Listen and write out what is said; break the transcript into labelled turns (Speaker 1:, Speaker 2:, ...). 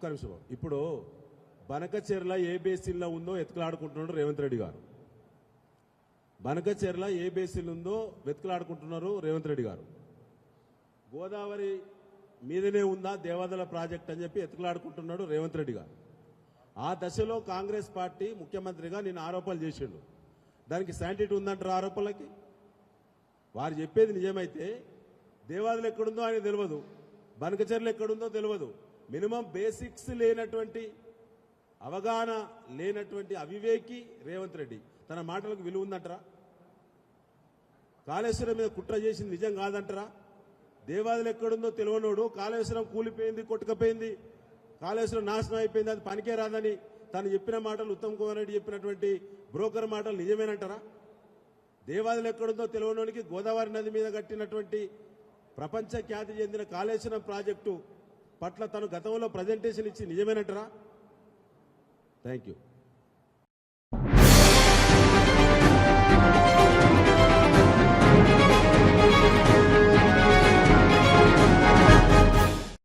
Speaker 1: ఒక్క నిమిషం. ఇప్పుడు బనకచెర్ల ఏ బేసిన్లో ఉందో వెతుకులాడుకుంటున్నాడు రేవంత్ రెడ్డి గారు. బనకచెర్ల ఏ బేసిన్ ఉందో వెతుకులాడుకుంటున్నారు రేవంత్ రెడ్డి గారు. గోదావరి మీదనే ఉందా దేవాదల ప్రాజెక్ట్ అని చెప్పి వెతుకులాడుకుంటున్నాడు రేవంత్ రెడ్డి గారు. ఆ దశలో కాంగ్రెస్ పార్టీ ముఖ్యమంత్రిగా నేను ఆరోపణలు చేసిండు. దానికి శాంటిటీ ఉందంటారు ఆరోపణలకి? వారు చెప్పేది నిజమైతే దేవాదలు ఎక్కడుందో ఆయన తెలియదు, బనకచెర్ల ఎక్కడుందో తెలియదు. మినిమం బేసిక్స్ లేనటువంటి, అవగాహన లేనటువంటి అవివేకి రేవంత్ రెడ్డి. తన మాటలకు విలువ ఉందంటారా? కాళేశ్వరం మీద కుట్ర చేసింది నిజం కాదంటారా? దేవాదలు ఎక్కడుందో తెలియనోడు కాళేశ్వరం కూలిపోయింది, కొట్టుకపోయింది, కాళేశ్వరం నాశనం అయిపోయింది, అది పనికే రాదని తను చెప్పిన మాటలు, ఉత్తమ్ కుమార్ రెడ్డి చెప్పినటువంటి బ్రోకర్ మాటలు నిజమేనంటారా? దేవాదలు ఎక్కడుందో తెలియనోనికి గోదావరి నది మీద కట్టినటువంటి ప్రపంచ ఖ్యాతి చెందిన కాళేశ్వరం ప్రాజెక్టు పట్ల తను గతంలో ప్రజెంటేషన్ ఇచ్చి నిజమేనంటారా? Thank you.